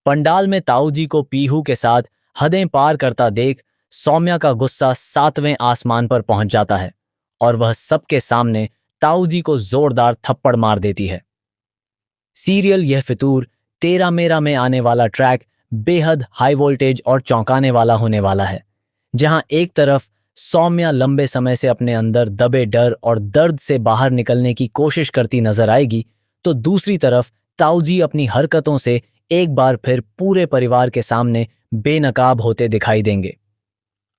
पंडाल में ताऊ जी को पीहू के साथ हदें पार करता देख सौम्या का गुस्सा 7वें आसमान पर पहुंच जाता है और वह सबके सामने ताऊ जी को जोरदार थप्पड़ मार देती है। सीरियल यह फितूर तेरा मेरा में आने वाला ट्रैक बेहद हाई वोल्टेज और चौंकाने वाला होने वाला है, जहां एक तरफ सौम्या लंबे समय से अपने अंदर दबे डर और दर्द से बाहर निकलने की कोशिश करती नजर आएगी, तो दूसरी तरफ ताऊजी अपनी हरकतों से एक बार फिर पूरे परिवार के सामने बेनकाब होते दिखाई देंगे।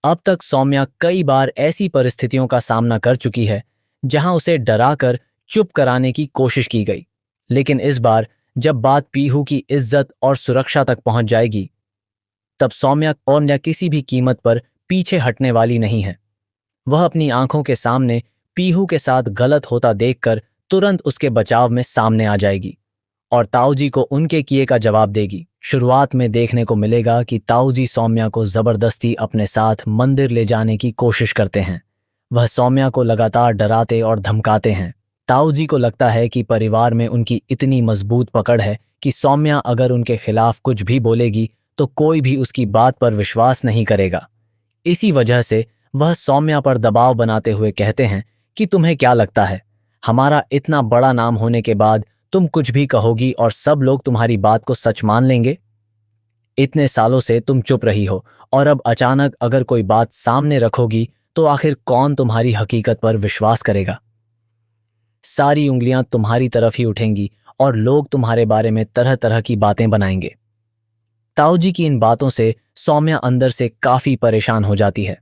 अब तक सौम्या कई बार ऐसी परिस्थितियों का सामना कर चुकी है जहां उसे डराकर चुप कराने की कोशिश की गई, लेकिन इस बार जब बात पीहू की इज्जत और सुरक्षा तक पहुंच जाएगी, तब सौम्या और किसी भी कीमत पर पीछे हटने वाली नहीं है। वह अपनी आंखों के सामने पीहू के साथ गलत होता देखकर तुरंत उसके बचाव में सामने आ जाएगी और ताऊजी को उनके किए का जवाब देगी। शुरुआत में देखने को मिलेगा कि ताऊजी सौम्या को जबरदस्ती अपने साथ मंदिर ले जाने की कोशिश करते हैं। वह सौम्या को लगातार डराते और धमकाते हैं। ताऊजी को लगता है कि परिवार में उनकी इतनी मजबूत पकड़ है कि सौम्या अगर उनके खिलाफ कुछ भी बोलेगी तो कोई भी उसकी बात पर विश्वास नहीं करेगा। इसी वजह से वह सौम्या पर दबाव बनाते हुए कहते हैं कि तुम्हें क्या लगता है, हमारा इतना बड़ा नाम होने के बाद तुम कुछ भी कहोगी और सब लोग तुम्हारी बात को सच मान लेंगे? इतने सालों से तुम चुप रही हो और अब अचानक अगर कोई बात सामने रखोगी तो आखिर कौन तुम्हारी हकीकत पर विश्वास करेगा? सारी उंगलियां तुम्हारी तरफ ही उठेंगी और लोग तुम्हारे बारे में तरह तरह की बातें बनाएंगे। ताऊजी की इन बातों से सौम्या अंदर से काफी परेशान हो जाती है,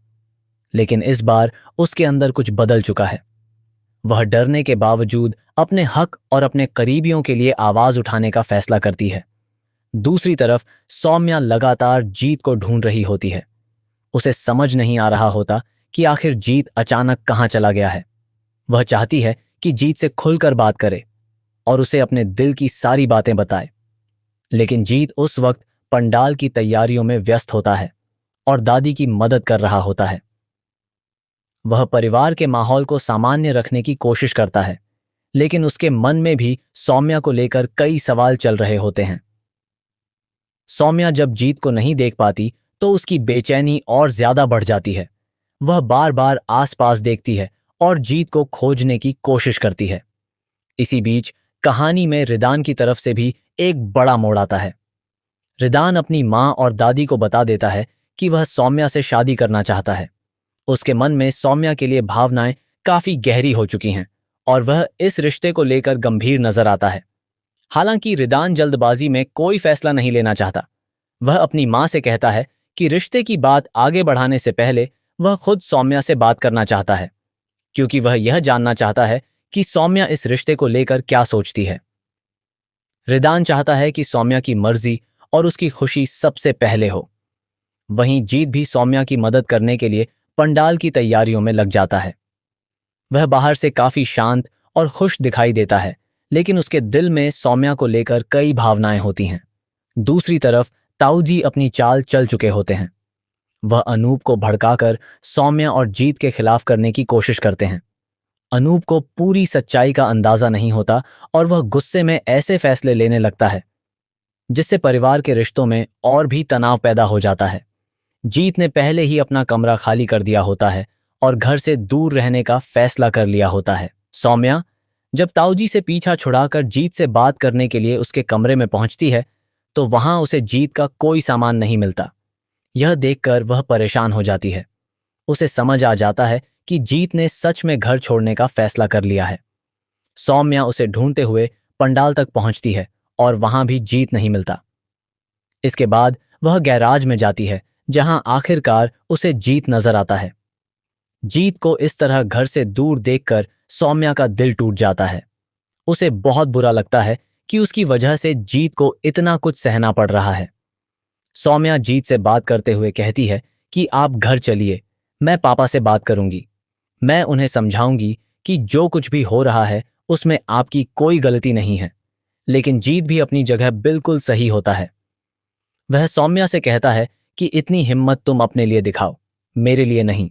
लेकिन इस बार उसके अंदर कुछ बदल चुका है। वह डरने के बावजूद अपने हक और अपने करीबियों के लिए आवाज उठाने का फैसला करती है। दूसरी तरफ सौम्या लगातार जीत को ढूंढ रही होती है। उसे समझ नहीं आ रहा होता कि आखिर जीत अचानक कहां चला गया है। वह चाहती है कि जीत से खुलकर बात करे और उसे अपने दिल की सारी बातें बताए, लेकिन जीत उस वक्त पंडाल की तैयारियों में व्यस्त होता है और दादी की मदद कर रहा होता है। वह परिवार के माहौल को सामान्य रखने की कोशिश करता है, लेकिन उसके मन में भी सौम्या को लेकर कई सवाल चल रहे होते हैं। सौम्या जब जीत को नहीं देख पाती तो उसकी बेचैनी और ज्यादा बढ़ जाती है। वह बार बार आसपास देखती है और जीत को खोजने की कोशिश करती है। इसी बीच कहानी में रिदान की तरफ से भी एक बड़ा मोड़ आता है। रिदान अपनी मां और दादी को बता देता है कि वह सौम्या से शादी करना चाहता है। उसके मन में सौम्या के लिए भावनाएं काफी गहरी हो चुकी हैं और वह इस रिश्ते को लेकर गंभीर नजर आता है। हालांकि रिदान जल्दबाजी में कोई फैसला नहीं लेना चाहता। वह अपनी मां से कहता है कि रिश्ते की बात आगे बढ़ाने से पहले वह खुद सौम्या से बात करना चाहता है, क्योंकि वह यह जानना चाहता है कि सौम्या इस रिश्ते को लेकर क्या सोचती है। रिदान चाहता है कि सौम्या की मर्जी और उसकी खुशी सबसे पहले हो। वहीं जीत भी सौम्या की मदद करने के लिए पंडाल की तैयारियों में लग जाता है। वह बाहर से काफी शांत और खुश दिखाई देता है, लेकिन उसके दिल में सौम्या को लेकर कई भावनाएं होती हैं। दूसरी तरफ ताऊजी अपनी चाल चल चुके होते हैं। वह अनूप को भड़काकर सौम्या और जीत के खिलाफ करने की कोशिश करते हैं। अनूप को पूरी सच्चाई का अंदाजा नहीं होता और वह गुस्से में ऐसे फैसले लेने लगता है जिससे परिवार के रिश्तों में और भी तनाव पैदा हो जाता है। जीत ने पहले ही अपना कमरा खाली कर दिया होता है और घर से दूर रहने का फैसला कर लिया होता है। सौम्या जब ताऊजी से पीछा छुड़ाकर जीत से बात करने के लिए उसके कमरे में पहुंचती है तो वहां उसे जीत का कोई सामान नहीं मिलता। यह देखकर वह परेशान हो जाती है। उसे समझ आ जाता है कि जीत ने सच में घर छोड़ने का फैसला कर लिया है। सौम्या उसे ढूंढते हुए पंडाल तक पहुंचती है और वहां भी जीत नहीं मिलता। इसके बाद वह गैराज में जाती है, जहां आखिरकार उसे जीत नजर आता है। जीत को इस तरह घर से दूर देखकर सौम्या का दिल टूट जाता है। उसे बहुत बुरा लगता है कि उसकी वजह से जीत को इतना कुछ सहना पड़ रहा है। सौम्या जीत से बात करते हुए कहती है कि आप घर चलिए, मैं पापा से बात करूंगी। मैं उन्हें समझाऊंगी कि जो कुछ भी हो रहा है उसमें आपकी कोई गलती नहीं है। लेकिन जीत भी अपनी जगह बिल्कुल सही होता है। वह सौम्या से कहता है कि इतनी हिम्मत तुम अपने लिए दिखाओ, मेरे लिए नहीं।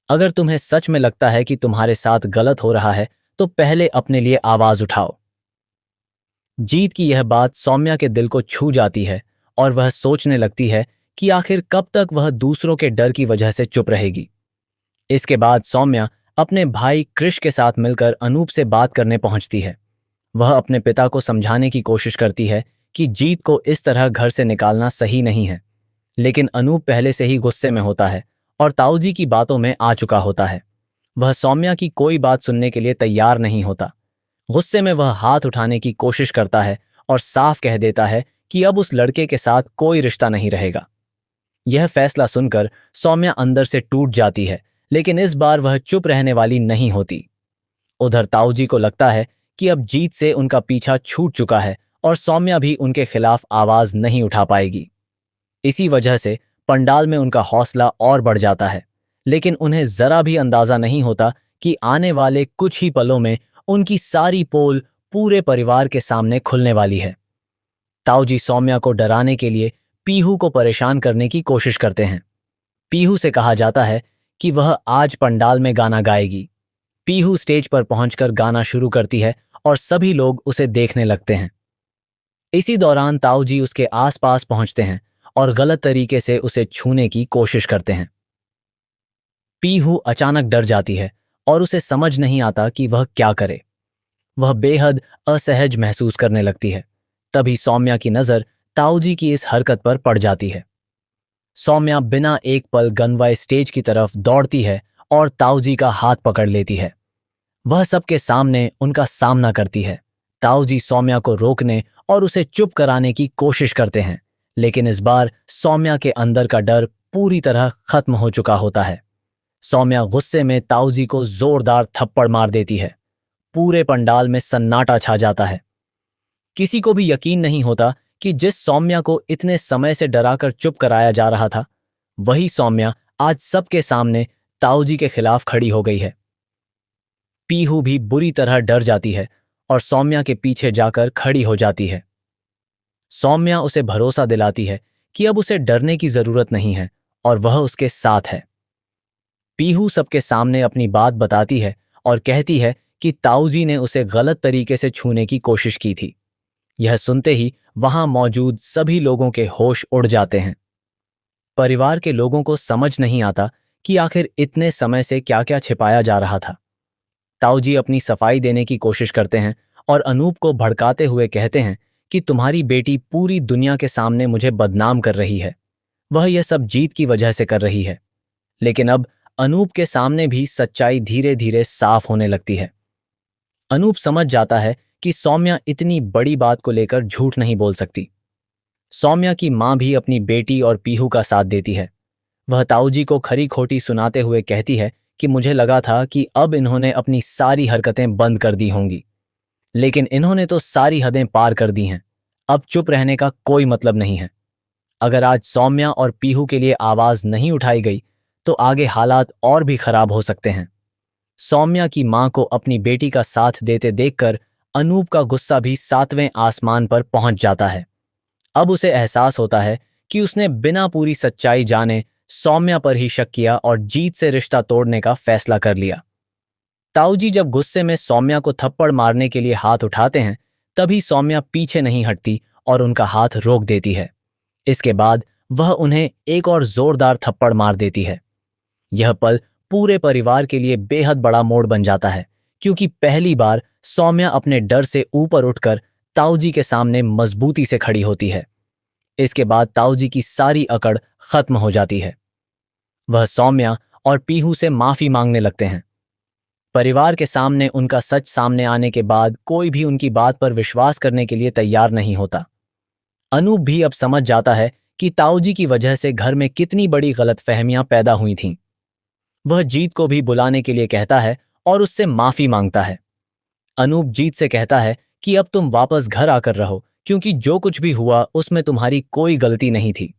अगर तुम्हें सच में लगता है कि तुम्हारे साथ गलत हो रहा है तो पहले अपने लिए आवाज उठाओ। जीत की यह बात सौम्या के दिल को छू जाती है और वह सोचने लगती है कि आखिर कब तक वह दूसरों के डर की वजह से चुप रहेगी। इसके बाद सौम्या अपने भाई कृष के साथ मिलकर अनूप से बात करने पहुंचती है। वह अपने पिता को समझाने की कोशिश करती है कि जीत को इस तरह घर से निकालना सही नहीं है, लेकिन अनूप पहले से ही गुस्से में होता है और ताऊजी की बातों में आ चुका होता है। वह सौम्या की कोई बात सुनने के लिए तैयार नहीं होता। गुस्से में वह हाथ उठाने की कोशिश करता है और साफ कह देता है कि अब उस लड़के के साथ कोई रिश्ता नहीं रहेगा। यह फैसला सुनकर सौम्या अंदर से टूट जाती है, लेकिन इस बार वह चुप रहने वाली नहीं होती। उधर ताऊजी को लगता है कि अब जीत से उनका पीछा छूट चुका है और सौम्या भी उनके खिलाफ आवाज नहीं उठा पाएगी। इसी वजह से पंडाल में उनका हौसला और बढ़ जाता है, लेकिन उन्हें जरा भी अंदाजा नहीं होता कि आने वाले कुछ ही पलों में उनकी सारी पोल पूरे परिवार के सामने खुलने वाली है। ताऊजी सौम्या को डराने के लिए पीहू को परेशान करने की कोशिश करते हैं। पीहू से कहा जाता है कि वह आज पंडाल में गाना गाएगी। पीहू स्टेज पर पहुंचकर गाना शुरू करती है और सभी लोग उसे देखने लगते हैं। इसी दौरान ताऊजी उसके आसपास पहुंचते हैं और गलत तरीके से उसे छूने की कोशिश करते हैं। पीहू अचानक डर जाती है और उसे समझ नहीं आता कि वह क्या करे। वह बेहद असहज महसूस करने लगती है। तभी सौम्या की नजर ताऊजी की इस हरकत पर पड़ जाती है। सौम्या बिना एक पल गनवाए स्टेज की तरफ दौड़ती है और ताऊजी का हाथ पकड़ लेती है। वह सबके सामने उनका सामना करती है। ताऊजी सौम्या को रोकने और उसे चुप कराने की कोशिश करते हैं, लेकिन इस बार सौम्या के अंदर का डर पूरी तरह खत्म हो चुका होता है। सौम्या गुस्से में ताऊजी को जोरदार थप्पड़ मार देती है। पूरे पंडाल में सन्नाटा छा जाता है। किसी को भी यकीन नहीं होता कि जिस सौम्या को इतने समय से डराकर चुप कराया जा रहा था, वही सौम्या आज सबके सामने ताऊजी के खिलाफ खड़ी हो गई है। पीहू भी बुरी तरह डर जाती है और सौम्या के पीछे जाकर खड़ी हो जाती है। सौम्या उसे भरोसा दिलाती है कि अब उसे डरने की जरूरत नहीं है और वह उसके साथ है। पीहू सबके सामने अपनी बात बताती है और कहती है कि ताऊजी ने उसे गलत तरीके से छूने की कोशिश की थी। यह सुनते ही वहां मौजूद सभी लोगों के होश उड़ जाते हैं। परिवार के लोगों को समझ नहीं आता कि आखिर इतने समय से क्या क्या छिपाया जा रहा था। ताऊजी अपनी सफाई देने की कोशिश करते हैं और अनूप को भड़काते हुए कहते हैं कि तुम्हारी बेटी पूरी दुनिया के सामने मुझे बदनाम कर रही है। वह यह सब जीत की वजह से कर रही है। लेकिन अब अनूप के सामने भी सच्चाई धीरे धीरे साफ होने लगती है। अनूप समझ जाता है कि सौम्या इतनी बड़ी बात को लेकर झूठ नहीं बोल सकती। सौम्या की मां भी अपनी बेटी और पीहू का साथ देती है। वह ताऊजी को खरी खोटी सुनाते हुए कहती है कि मुझे लगा था कि अब इन्होंने अपनी सारी हरकतें बंद कर दी होंगी, लेकिन इन्होंने तो सारी हदें पार कर दी हैं। अब चुप रहने का कोई मतलब नहीं है। अगर आज सौम्या और पीहू के लिए आवाज नहीं उठाई गई तो आगे हालात और भी खराब हो सकते हैं। सौम्या की मां को अपनी बेटी का साथ देते देखकर अनूप का गुस्सा भी 7वें आसमान पर पहुंच जाता है। अब उसे एहसास होता है कि उसने बिना पूरी सच्चाई जाने सौम्या पर ही शक किया और जीत से रिश्ता तोड़ने का फैसला कर लिया। ताऊजी जब गुस्से में सौम्या को थप्पड़ मारने के लिए हाथ उठाते हैं, तभी सौम्या पीछे नहीं हटती और उनका हाथ रोक देती है। इसके बाद वह उन्हें एक और जोरदार थप्पड़ मार देती है। यह पल पूरे परिवार के लिए बेहद बड़ा मोड़ बन जाता है, क्योंकि पहली बार सौम्या अपने डर से ऊपर उठकर ताऊजी के सामने मजबूती से खड़ी होती है। इसके बाद ताऊजी की सारी अकड़ खत्म हो जाती है। वह सौम्या और पीहू से माफी मांगने लगते हैं। परिवार के सामने उनका सच सामने आने के बाद कोई भी उनकी बात पर विश्वास करने के लिए तैयार नहीं होता। अनूप भी अब समझ जाता है कि ताऊजी की वजह से घर में कितनी बड़ी गलतफहमियां पैदा हुई थीं। वह जीत को भी बुलाने के लिए कहता है और उससे माफी मांगता है। अनूप जीत से कहता है कि अब तुम वापस घर आकर रहो, क्योंकि जो कुछ भी हुआ उसमें तुम्हारी कोई गलती नहीं थी।